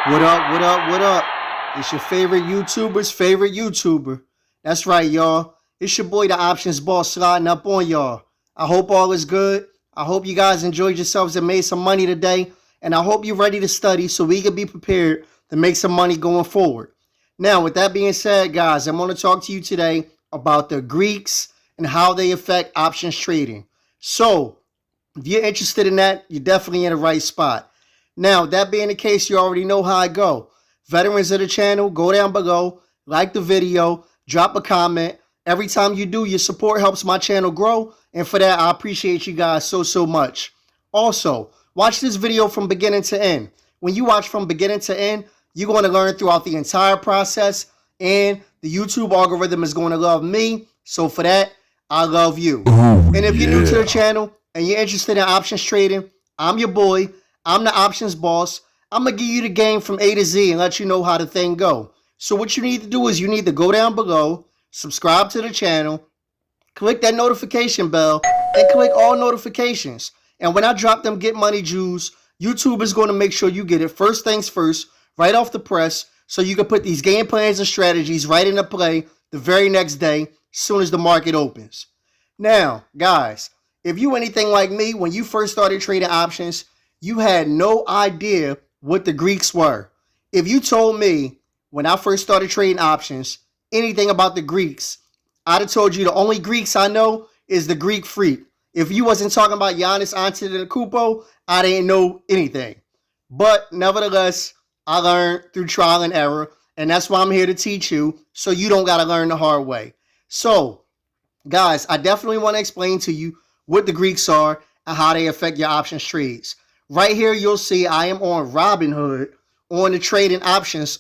What up, what up, what up? It's your favorite YouTuber's favorite YouTuber. That's right, y'all. It's your boy, the Options Boss, sliding up on y'all. I hope all is good. I hope you guys enjoyed yourselves and made some money today. And I hope you're ready to study so we can be prepared to make some money going forward. Now, with that being said, guys, I'm going to talk to you today about the Greeks and how they affect options trading. So, if you're interested in that, you're definitely in the right spot. Now, that being the case, you already know how I go. Veterans of the channel, go down below, like the video, drop a comment. Every time you do, your support helps my channel grow. And for that, I appreciate you guys so much. Also, watch this video from beginning to end. When you watch from beginning to end, you're going to learn throughout the entire process. And the YouTube algorithm is going to love me. So for that, I love you. Oh, and if you're new to the yeah. channel and you're interested in options trading, I'm your boy. I'm the options boss. I'm going to give you the game from A to Z and let you know how the thing go. So what you need to do is you need to go down below, subscribe to the channel, click that notification bell, and click all notifications. And when I drop them Get Money Jews, YouTube is going to make sure you get it first things first, right off the press, so you can put these game plans and strategies right into play the very next day, as soon as the market opens. Now, guys, if you anything like me, when you first started trading options, you had no idea what the Greeks were. If you told me when I first started trading options anything about the Greeks, I'd have told you the only Greeks I know is the Greek Freak. If you wasn't talking about Giannis Antetokounmpo, I didn't know anything. But nevertheless, I learned through trial and error, and that's why I'm here to teach you, so you don't got to learn the hard way. So, guys, I definitely want to explain to you what the Greeks are and how they affect your options trades. Right here, you'll see I am on Robinhood on the trading options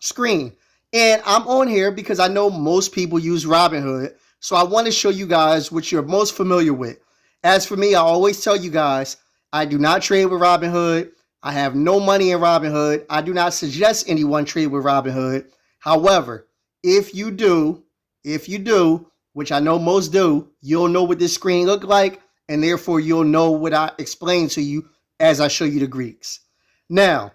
screen. And I'm on here because I know most people use Robinhood. So I want to show you guys what you're most familiar with. As for me, I always tell you guys, I do not trade with Robinhood. I have no money in Robinhood. I do not suggest anyone trade with Robinhood. However, if you do, which I know most do, you'll know what this screen look like. And therefore, you'll know what I explain to you as I show you the Greeks. Now,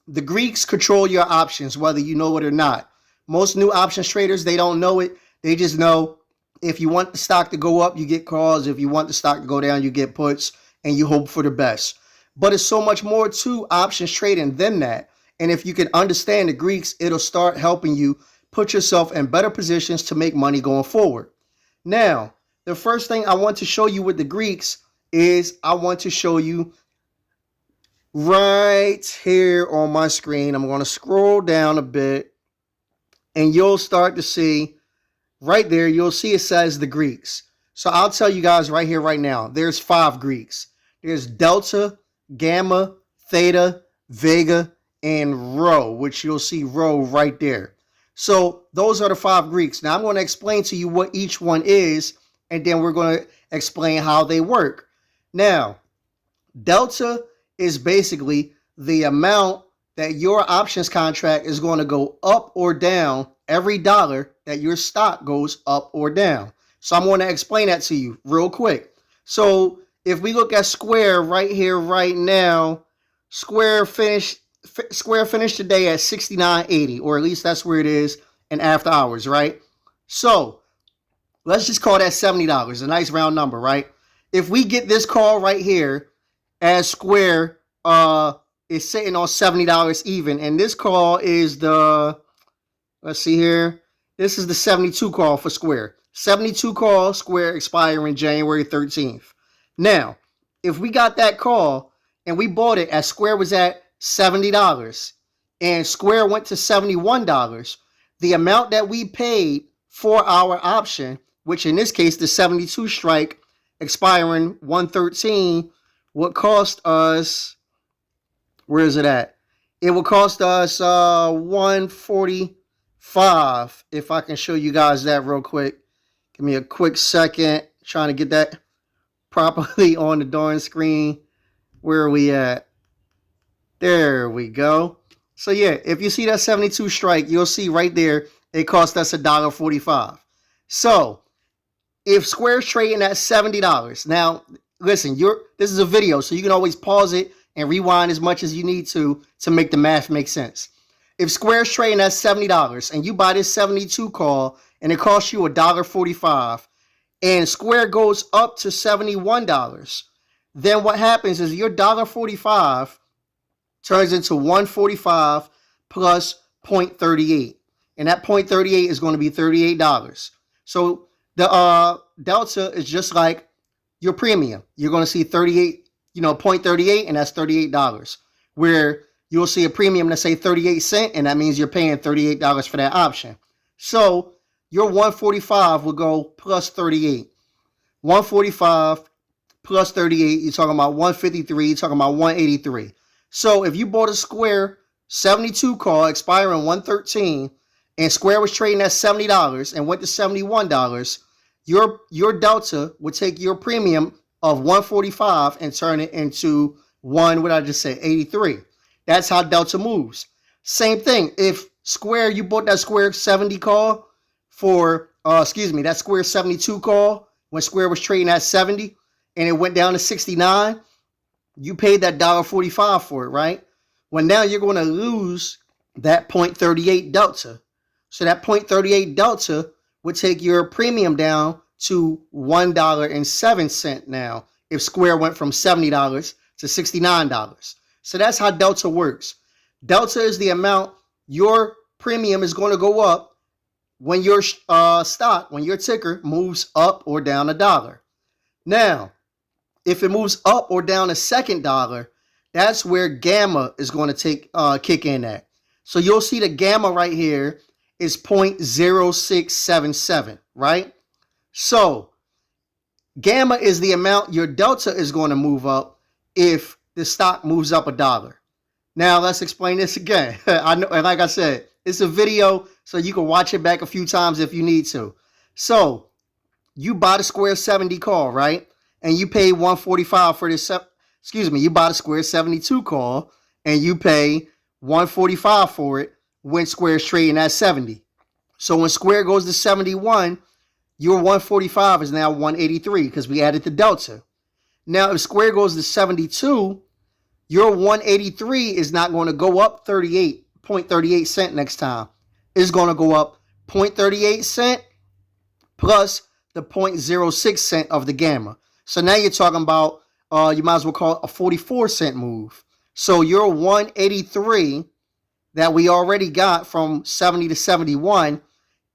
the Greeks control your options, whether you know it or not. Most new options traders, they don't know it. They just know if you want the stock to go up, you get calls. If you want the stock to go down, you get puts, and you hope for the best. But it's so much more to options trading than that. And if you can understand the Greeks, it'll start helping you put yourself in better positions to make money going forward. Now, the first thing I want to show you with the Greeks is I want to show you right here on my screen. I'm going to scroll down a bit and you'll start to see right there, you'll see it says the Greeks. So I'll tell you guys right here, right now, there's 5 Greeks. There's Delta, Gamma, Theta, Vega, and Rho, which you'll see Rho right there. So those are the 5 Greeks. Now I'm going to explain to you what each one is, and then we're going to explain how they work. Now, Delta is basically the amount that your options contract is going to go up or down every dollar that your stock goes up or down. So I'm going to explain that to you real quick. So if we look at Square right here, right now, Square finished today at 69.80, or at least that's where it is in after hours, right? So let's just call that $70, a nice round number, right? If we get this call right here, as Square is sitting on $70 even, and this call is the, let's see here, this is the 72 call for Square. 72 call, Square expiring January 13th. Now, if we got that call and we bought it as Square was at $70 and Square went to $71, the amount that we paid for our option, which in this case the 72 strike expiring 113, would cost us, where is it at? It would cost us 145. If I can show you guys that real quick. Give me a quick second. Trying to get that properly on the darn screen. Where are we at? There we go. So yeah, if you see that 72 strike, you'll see right there, it cost us $1.45. So if Square's trading at $70, now listen, this is a video, so you can always pause it and rewind as much as you need to make the math make sense. If Square's trading at $70 and you buy this 72 call and it costs you $1.45 and Square goes up to $71, then what happens is your $1.45 turns into 145 plus 0.38. And that 0.38 is going to be $38. So the delta is just like your premium. You're going to see 38, 0.38, and that's $38. Where you'll see a premium that say 38 cents, and that means you're paying $38 for that option. So your 145 will go plus 38. 145 plus 38, you're talking about 153, you're talking about 183. So if you bought a Square 72 call expiring 113 and Square was trading at $70 and went to $71, your delta would take your premium of 145 and turn it into 83. That's how delta moves. Same thing. If Square, you bought that Square 70 call for, that Square 72 call when Square was trading at 70 and it went down to 69, you paid that $1.45 for it, right? Well, now you're going to lose that 0.38 delta. So that 0.38 delta would take your premium down to $1.07 now if Square went from $70 to $69. So that's how delta works. Delta is the amount your premium is going to go up when your when your ticker moves up or down $1. Now, if it moves up or down a second dollar, that's where gamma is going to kick in at. So you'll see the gamma right here is 0.0677, right? So gamma is the amount your delta is going to move up if the stock moves up $1. Now let's explain this again. I know, and like I said, it's a video, so you can watch it back a few times if you need to. So you buy the Square 70 call, right? And you pay 145 for this. You buy the Square 72 call and you pay 145 for it when Square's trading at 70. So when Square goes to 71, your 145 is now 183 because we added the delta. Now, if Square goes to 72, your 183 is not going to go up 0.38 cent next time. It's going to go up 0.38 cent plus the 0.06 cent of the gamma. So now you're talking about, you might as well call it a 44 cent move. So your 183 that we already got from 70 to 71,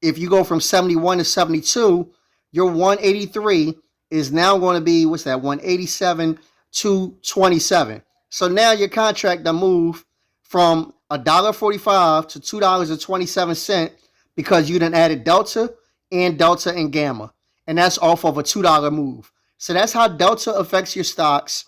if you go from 71 to 72, your 183 is now going to be, 187 to 27. So now your contract done moved from $1.45 to $2.27 because you done added delta and gamma. And that's off of a $2 move. So that's how delta affects your stocks.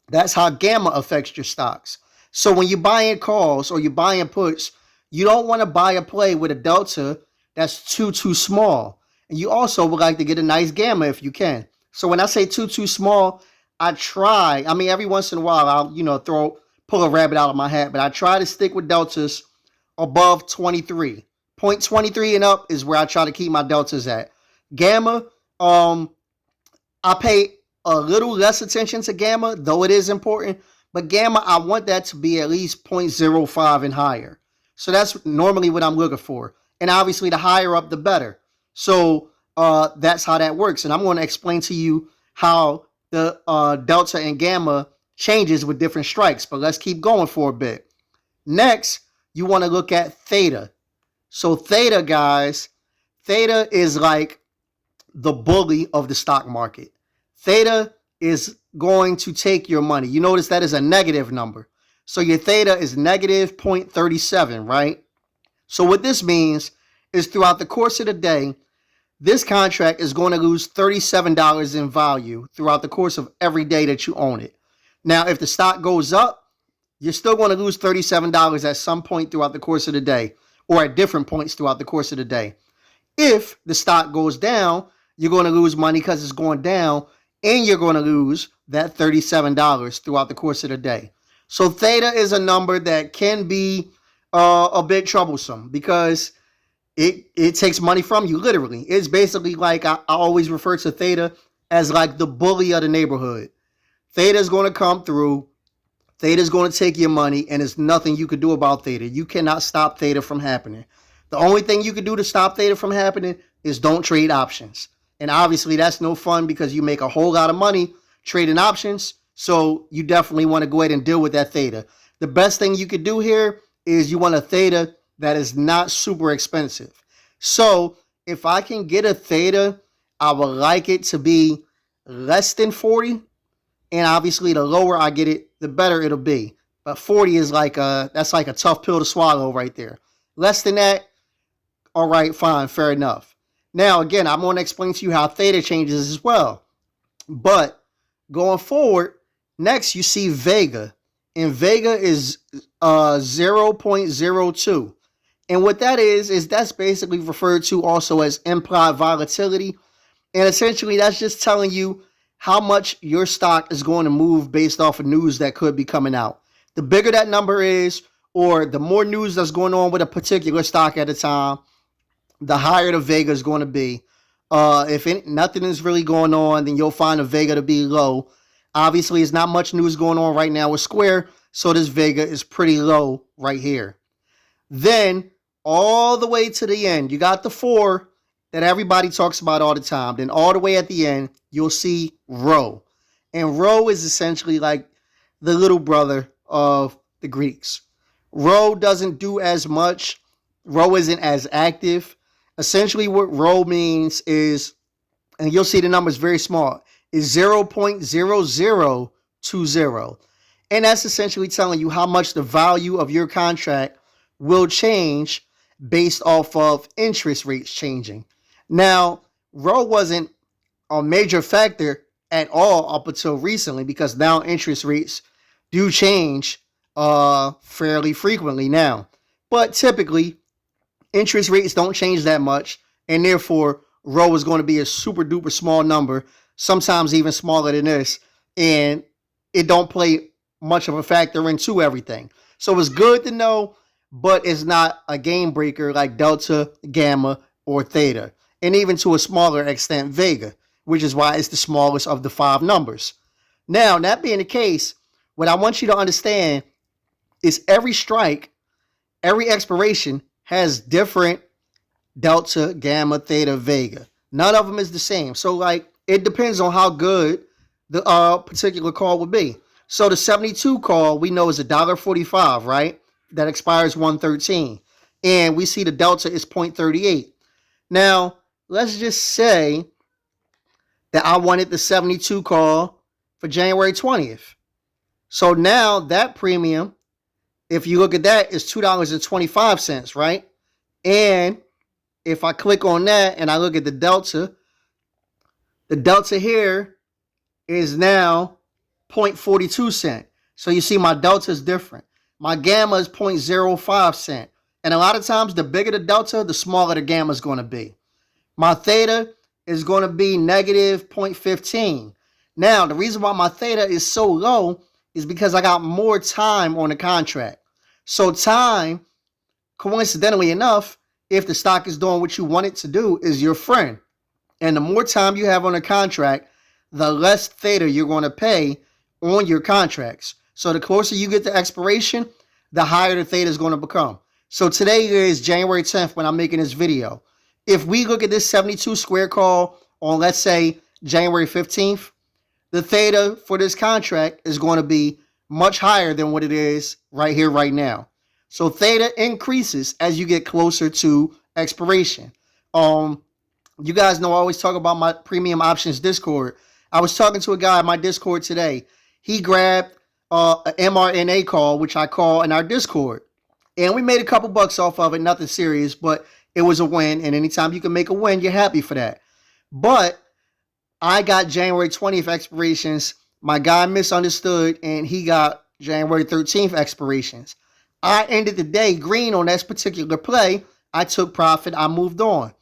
That's how gamma affects your stocks. So when you're buying calls or you're buying puts, you don't want to buy a play with a delta that's too small. And you also would like to get a nice gamma if you can. So when I say too small, every once in a while I'll, pull a rabbit out of my hat, but I try to stick with deltas above 23. 0.23 and up is where I try to keep my deltas at. Gamma, I pay a little less attention to gamma, though it is important. But gamma, I want that to be at least 0.05 and higher. So that's normally what I'm looking for. And obviously, the higher up, the better. So that's how that works. And I'm going to explain to you how the delta and gamma changes with different strikes. But let's keep going for a bit. Next, you want to look at theta. So theta, guys, theta is like the bully of the stock market. Theta is going to take your money. You notice that is a negative number. So your theta is negative 0.37, right? So what this means is throughout the course of the day, this contract is going to lose $37 in value throughout the course of every day that you own it. Now, if the stock goes up, you're still going to lose $37 at some point throughout the course of the day or at different points throughout the course of the day. If the stock goes down, you're going to lose money because it's going down, and you're going to lose that $37 throughout the course of the day. So theta is a number that can be a bit troublesome because it takes money from you, literally. It's basically like, I always refer to theta as like the bully of the neighborhood. Theta is going to come through Theta is going to take your money, and there's nothing you can do about Theta. You cannot stop Theta from happening. The only thing you can do to stop Theta from happening is don't trade options. And obviously that's no fun because you make a whole lot of money trading options. So you definitely want to go ahead and deal with that Theta. The best thing you could do here is you want a Theta that is not super expensive. So if I can get a Theta, I would like it to be less than 40. And obviously the lower I get it, the better it'll be. But 40 is that's like a tough pill to swallow right there. Less than that, all right, fine, fair enough. Now, again, I'm going to explain to you how Theta changes as well. But going forward, next you see Vega. And Vega is 0.02. And what that is that's basically referred to also as implied volatility. And essentially that's just telling you how much your stock is going to move based off of news that could be coming out. The bigger that number is, or the more news that's going on with a particular stock at a time, the higher the Vega is going to be. If nothing is really going on, then you'll find a Vega to be low. Obviously, it's not much news going on right now with Square, so this Vega is pretty low right here. Then, all the way to the end, you got the 4 that everybody talks about all the time. Then all the way at the end, you'll see Rho. And Rho is essentially like the little brother of the Greeks. Rho doesn't do as much. Rho isn't as active. Essentially what Rho means is, and you'll see the numbers very small, is 0.0020. And that's essentially telling you how much the value of your contract will change based off of interest rates changing. Now, Rho wasn't a major factor at all up until recently because now interest rates do change fairly frequently now. But typically, interest rates don't change that much, and therefore, Rho is going to be a super duper small number, sometimes even smaller than this, and it don't play much of a factor into everything. So it's good to know, but it's not a game breaker like Delta, Gamma, or Theta, and even to a smaller extent, Vega, which is why it's the smallest of the 5 numbers. Now, that being the case, what I want you to understand is every strike, every expiration has different Delta, Gamma, Theta, Vega. None of them is the same. So, it depends on how good the particular call would be. So, the 72 call we know is $1.45, right? That expires 1/13. And we see the Delta is 0.38. Now, let's just say that I wanted the 72 call for January 20th. So now that premium, if you look at that, is $2.25, right? And if I click on that and I look at the Delta here is now 0.42 cent. So you see my Delta is different. My Gamma is 0.05 cent. And a lot of times, the bigger the Delta, the smaller the Gamma is going to be. My Theta is going to be negative 0.15. Now, the reason why my Theta is so low is because I got more time on the contract. So time, coincidentally enough, if the stock is doing what you want it to do, is your friend. And the more time you have on a contract, the less Theta you're going to pay on your contracts. So the closer you get to expiration, the higher the Theta is going to become. So today is January 10th when I'm making this video. If we look at this 72 square call on, let's say, January 15th, the Theta for this contract is going to be much higher than what it is right here, right now. So Theta increases as you get closer to expiration. You guys know I always talk about my premium options Discord. I was talking to a guy in my Discord today. He grabbed an mRNA call, which I call in our Discord. And we made a couple bucks off of it, nothing serious, but it was a win. And anytime you can make a win, you're happy for that. But I got January 20th expirations. My guy misunderstood, and he got January 13th expirations. I ended the day green on that particular play. I took profit. I moved on.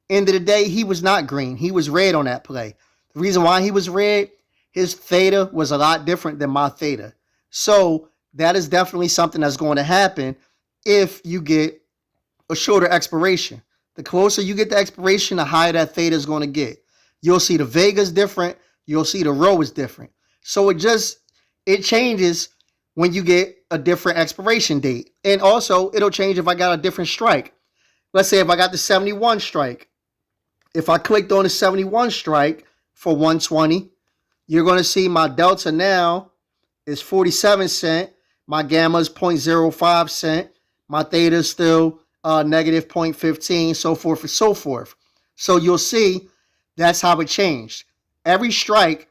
End of the day, he was not green. He was red on that play. The reason why he was red, his Theta was a lot different than my Theta. So that is definitely something that's going to happen if you get a shorter expiration. The closer you get to expiration, the higher that Theta is going to get. You'll see the Vega's different. You'll see the Rho is different. So it changes when you get a different expiration date. And also, it'll change if I got a different strike. Let's say if I got the 71 strike. If I clicked on the 71 strike for 120, you're going to see my delta now is 47 cents. My gamma is 0.05 cent. My theta is still negative 0.15, so forth and so forth. So you'll see that's how it changed. Every strike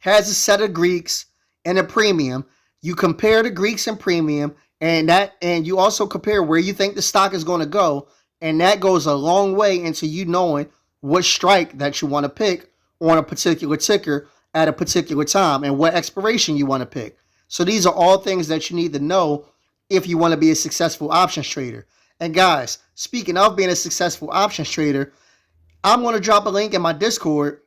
has a set of Greeks and a premium. You compare the Greeks and premium, and you also compare where you think the stock is going to go, and that goes a long way into you knowing what strike that you want to pick on a particular ticker at a particular time and what expiration you want to pick. So these are all things that you need to know if you want to be a successful options trader. And guys, speaking of being a successful options trader, I'm going to drop a link in my Discord.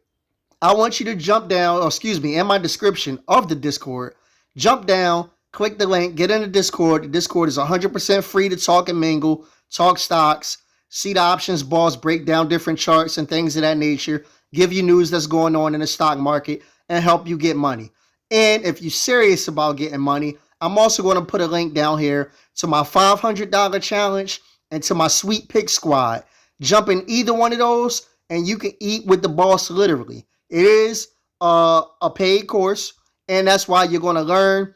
I want you to jump down, in my description of the Discord. Jump down, click the link, get in the Discord. The Discord is 100% free to talk and mingle, talk stocks, see the options boss break down different charts and things of that nature, give you news that's going on in the stock market, and help you get money. And if you're serious about getting money, I'm also going to put a link down here to my $500 challenge and to my Sweet Pick Squad. Jump in either one of those, and you can eat with the boss literally. It is a paid course, and that's why you're going to learn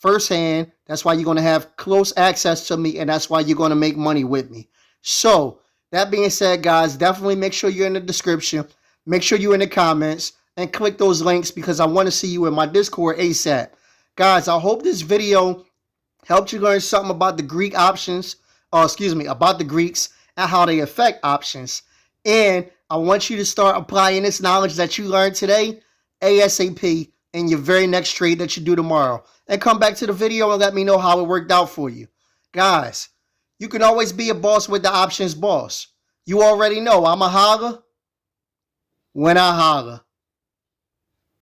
firsthand. That's why you're going to have close access to me, and that's why you're going to make money with me. So, that being said, guys, definitely make sure you're in the description. Make sure you're in the comments and click those links because I want to see you in my Discord ASAP. Guys, I hope this video helped you learn something about the Greek options, about the Greeks and how they affect options. And I want you to start applying this knowledge that you learned today ASAP in your very next trade that you do tomorrow. And come back to the video and let me know how it worked out for you. Guys, you can always be a boss with the options boss. You already know I'm a holler when I holler.